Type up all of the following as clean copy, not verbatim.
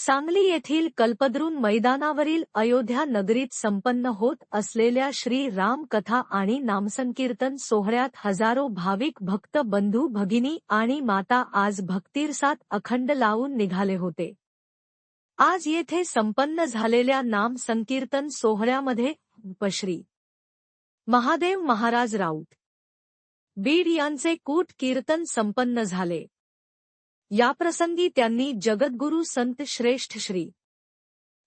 सांगली येथील कल्पद्रुम मैदानावरील अयोध्या नगरीत संपन्न होत असलेल्या श्री राम कथा आणि नामसंकीर्तन सोहळ्यात हजारो भाविक भक्त बंधू भगिनी आणि माता आज भक्तिरसात अखंड लावून निघाले होते। आज येथे संपन्न झालेल्या नाम संकीर्तन सोहळ्यामध्ये श्री महादेव महाराज राऊत बीड यांचे कूट कीर्तन संपन्न झाले। याप्रसंगी त्यांनी जगद्गुरु संत श्रेष्ठ श्री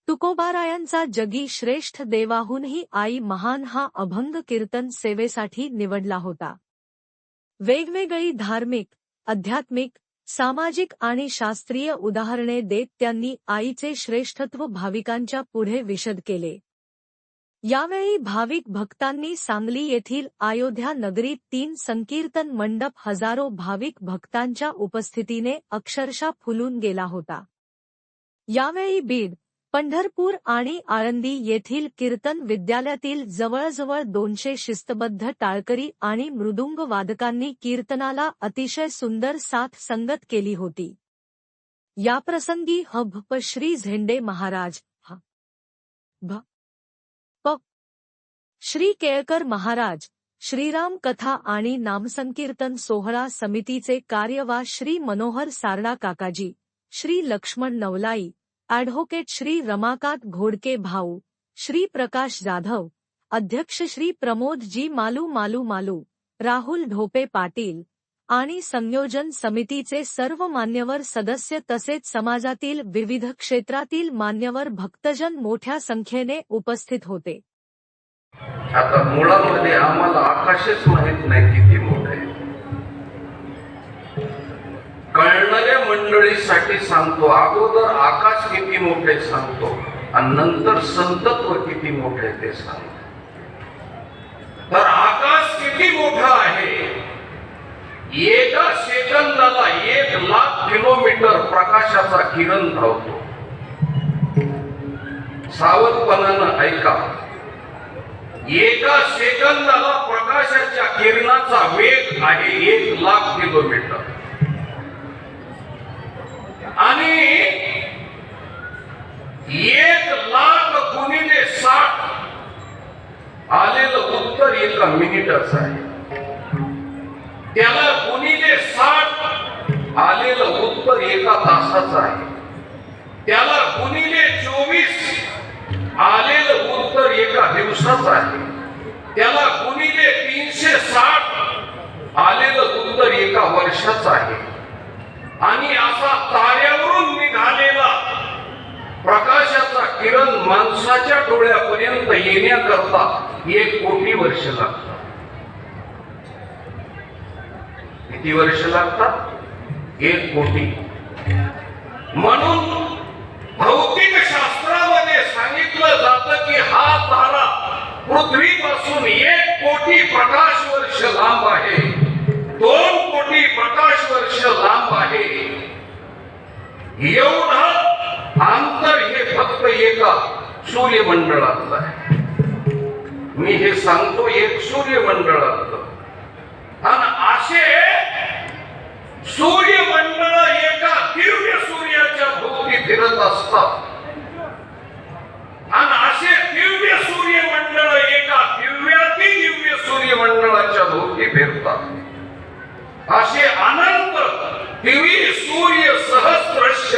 तुकोबारायांचा जगी श्रेष्ठ देवाहूनही आई महान हा अभंग कीर्तन सेवेसाठी निवडला होता। वेगवेगळी धार्मिक, आध्यात्मिक, सामाजिक आणि शास्त्रीय उदाहरणे देत त्यांनी आईचे श्रेष्ठत्व भाविकांच्या पुढे विशद केले। यावेळी भाविक भक्तांनी सांगली येथील अयोध्या नगरीत 3 संकीर्तन मंडप हजारो भाविक भक्तांच्या उपस्थितीने अक्षरशः फुलून गेला होता। यावेळी बीड, पंढरपूर आणि आळंदी येथील कीर्तन विद्यालयातील जवळजवळ 200 शिस्तबद्ध टाळकरी आणि मृदुंग वादकांनी कीर्तनाला अतिशय सुंदर साथ संगत केली होती। याप्रसंगी हभ श्री झेंडे महाराज श्री केळकर महाराज, श्रीराम कथा आणि नामसंकीर्तन सोहळा समितीचे कार्यवाह श्री मनोहर सारडा काकाजी, श्री लक्ष्मण नवलाई, ॲडव्होकेट श्री रमाकांत घोडके भाऊ, श्री प्रकाश जाधव, अध्यक्ष श्री प्रमोद जी मालू, राहुल ढोपे पाटील आणि संयोजन समितीचे सर्व मान्यवर सदस्य तसेच समाजातील विविध क्षेत्रातील मान्यवर भक्तजन मोठ्या संख्येने उपस्थित होते। आता मुळामध्ये आम्हाला आकाशच माहित नाही किती मोठे आहे। कळणाऱ्या मंडळीसाठी सांगतो, अगोदर आकाश किती मोठे सांगतो आणि नंतर संतत्व किती मोठे ते सांगतो। तर आकाश किती मोठा आहे, एका सेकंदाला 1,00,000 किलोमीटर प्रकाशाचा किरण धावतो। सावधपणानं ऐका, एका सेकंदाला प्रकाशाच्या किरणाचा वेग आहे 1,00,000 किलोमीटर आणि 1,00,000 गुणिले 60 आलेलं उत्तर 1 मिनिटाचं आहे। त्याला गुणिले 60 आलेलं उत्तर 1 तासाचं आहे। त्याला गुणिले 24 आलेलं उत्तर 1 दिवसाचं आहे। त्याला गुणिले 360 आलेलं उत्तर 1 वर्षाचं आहे। आणि असा ताऱ्यावरून निघालेला प्रकाशाचा किरण माणसाच्या डोळ्यापर्यंत येण्याकरता 1 कोटी वर्ष लागतात। किती वर्ष लागतात? 1 कोटी। म्हणून भौतिक शास्त्रामध्ये सांगितलं जातं की हा तारा पृथ्वीपासून 1 कोटी प्रकाश वर्ष लांब आहे, 2 कोटी प्रकाश वर्ष लांब आहे। एवढं अंतर हे फक्त एका सूर्यमंडळातलं आहे। मी हे सांगतो, एक सूर्यमंडळातलं। आणि असे सूर्यमंडळ एका दिव्य सूर्याच्या भोवती फिरत असतात आणि असे दिव्य सूर्यमंडळ एका दिव्य सूर्यमंडळाच्या भोवती फिरतात। असे अनंत दिव्य सूर्य सहस्रश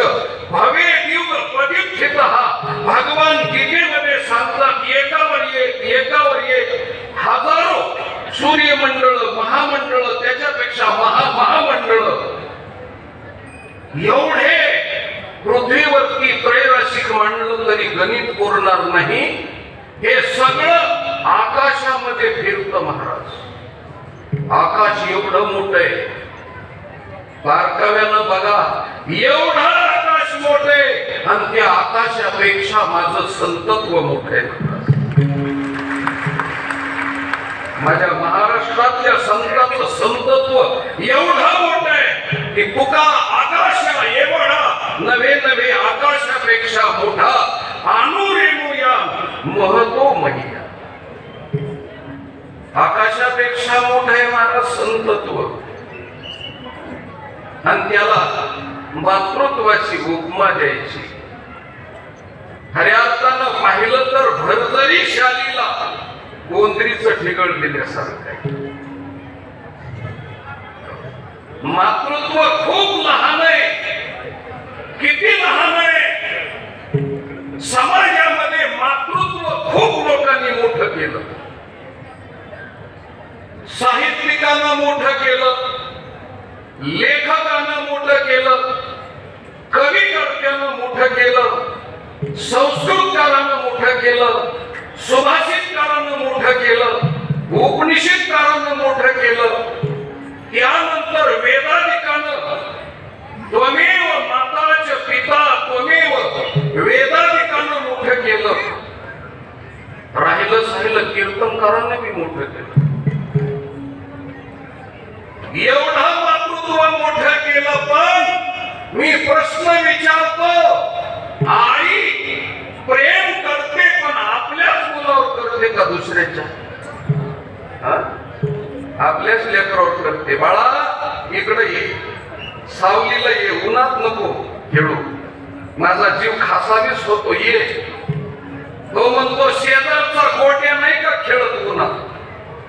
भवे दिव्य प्रदीप्तितः भगवान गीतेमध्ये सांगतात, एकावर एक हजारो सूर्यमंडळ, महामंडळ, त्याच्यापेक्षा महामंडळ एवढे पृथ्वीवरती त्रैराशिक मांडलं तरी गणित पुरणार नाही। हे सगळं आकाशामध्ये फिरतं महाराज। आकाश एवढं मोठं आहे, बारकाव्यानं बघा, एवढं आकाश मोठं आहे आणि त्या आकाशापेक्षा माझं संतत्व मोठं आहे। माझ्या महाराष्ट्रातल्या संतांचं संतत्व एवढं मोठं आहे की तुका आकाशा एवढा नवे आकाशापेक्षा मोठा अनुरेणूया महतो महिया। आकाशापेक्षा मोठं आहे माझं संतत्व आणि त्याला मातृत्वाची उपमा द्यायची। खऱ्या अर्थानं पाहिलं तर भरजरी शालीला गोंधळीचं ठिगळ दिल्यासारखं आहे. मातृत्व खूप लहान आहे. किती लहान आहे. समाजामध्ये मातृत्व खूप लोकांनी मोठं केलं. साहित्यिकांना मोठं केलं, लेखकांना मोठं केलं, कविकर्त्यांना मोठं केलं, संस्कृतकारांना मोठं केलं, सुभाषितकारांना मोठं केलं, उपनिषदकारांना मोठं केलं. त्यानंतर वेदाधिकानं त्वमेव माताच पिता त्वमेव वेदाधिकानं मोठं केलं. राहिलं कीर्तनकारांना बी मोठं केलं. एवढा मातृत्व मोठं केलं. पण मी प्रश्न विचारतो, आई प्रेम करते पण आपल्याच मुलावर करते का दुसऱ्याच्या? आपल्याच लेकरावर करते. बाळा इकडे ये, सावलीला ये, उन्हात नको खेळू, माझा जीव खासावीस होतो, ये. तो म्हणतो शेजारचा गोट्या नाही का खेळत उन्हात?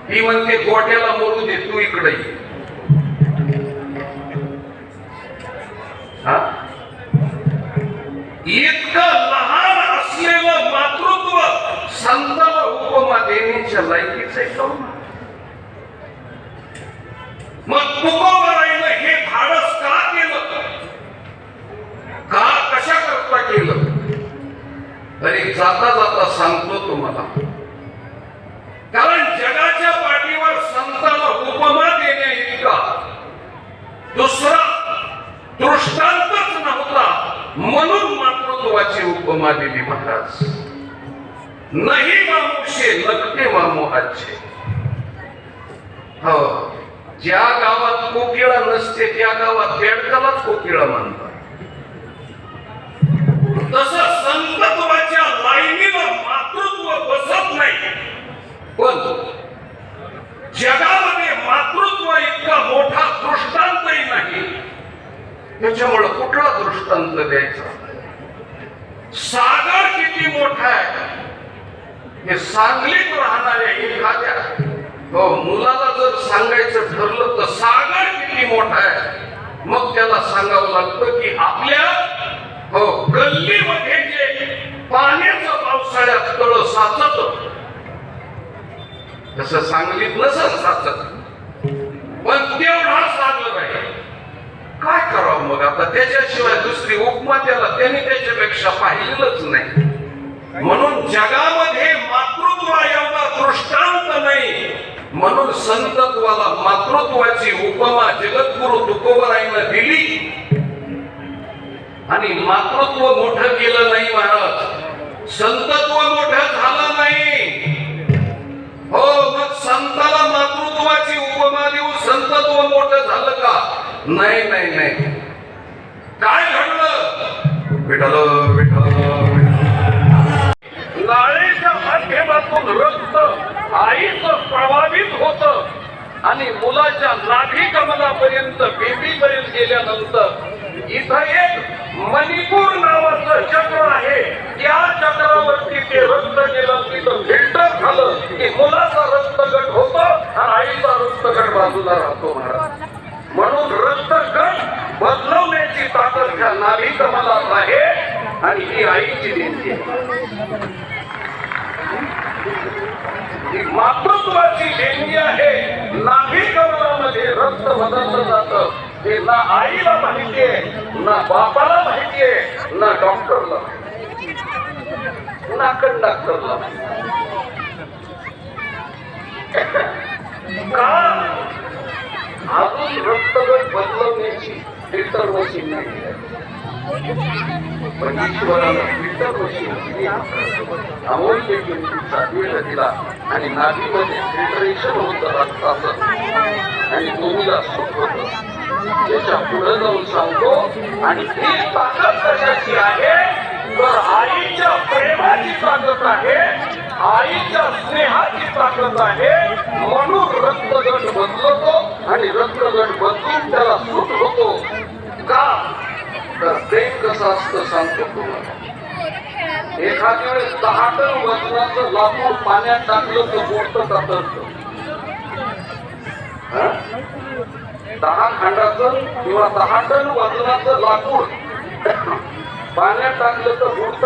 ती म्हणते गोट्याला मरू दे, तू इकडे ये. इतकं लहान असलेलं मातृत्व संताला उपमा देण्याच्या लायकीच आहे का? मग तुकोबाराईनं हे धाडस का केलं? का कशा करता केलं? तरी जाता जाता सांगतो तुम्हाला. कारण जगाच्या पाठीवर संताला उपमा देण्या इतका दुसरा दृष्टांतच नव्हता, म्हणून मातृत्वाची उपमा दिली महाराज. नाही मामुशे लगते मामू अच्छे. हो, ज्या गावात कोकिळा नसते त्या गावात बेडकालाच कोकिळा म्हणतात. तसं संतत्वाच्या लाईनीला मातृत्व बसत नाही. पण जगामध्ये मातृत्व इतका मोठा दृष्टांतही नाही. त्याच्यामुळे कुठला दृष्टांत द्यायचा? सागर किती मोठा आहे हे सांगलीत राहणाऱ्या एखाद्या मुलाला जर सांगायचं ठरलं तर सागर किती मोठा आहे, मग त्याला सांगावं लागतं की आपल्या गल्लीमध्ये जे पाण्याचं पावसाळ्यात तळ साचत तसं सांगलीत नसत साचत, पण तेवढा सागर आहे. काय करावं मग आता? त्याच्याशिवाय दुसरी उपमा त्याने त्याच्यापेक्षा पाहिलेलंच नाही. म्हणून जगामध्ये मातृत्व एवढा दृष्टांत नाही. म्हणून संतत्वाला मातृत्वाची उपमा जगद्गुरु तुकोबाराईनं दिली आणि मातृत्व मोठं केलं नाही महाराज. संतत्व मोठं झालं नाही. हो, मग संताला मातृत्वाची उपमा देऊन संतत्व मोठं झालं का? नाही नाही नाही. काय घडलं? विठ्ठल विठ्ठल नाळेच्या माध्यमातून रक्त आईचं प्रभावित होतं आणि मुलाच्या नाभी कमलापर्यंत बेबीपर्यंत गेल्यानंतर इथं एक मणिपूर नावाचं चक्र आहे. त्या चक्रावरती ते रक्त गेलं, तिथं फिल्टर झालं की मुलाचा रक्तगट होतो आणि आईचा रक्तगट बाजूला राहतो महाराज. म्हणून रक्तगट बदलवण्याची ताकद ह्या नाभी कमलात आहे आणि ही आईची देणगी आहे. मातृत्वाची देणगी आहे. नाभी कमलामध्ये रक्त बदललं जातं हे ना आईला माहितीये, ना बापाला माहितीये, ना डॉक्टरला, ना कंडक्टरला. का? अजून रक्तगट बदलवण्याची फिल्टर मशीन नाही. पण ईश्वरानं फिल्टर मशीन अमूल्य किमतीचा वेळ दिला आणि नाभीमध्ये फिल्टरेशन होतं रक्ताचं आणि दोन्हीला सुख होतं. त्याच्या पुढे जाऊन सांगतो. आणि ही ताकद कशाची आहे? तर आईच्या प्रेमाची ताकद आहे, आईच्या स्नेहाची ताकद आहे. म्हणून रक्तगट बदलतो आणि रक्तगट बदलून त्याला सुख होतो. का? तर प्रेम कसं असतं सांगतो तुम्हाला. एखाद्या वेळेस 10 टन वजनाचं लाकूड पाण्यात टाकलं तर बोलतं जातं. 10 खांडाचं किंवा 10 टन वजनाचं लाकूड पाण्यात टाकलं तर बोलतं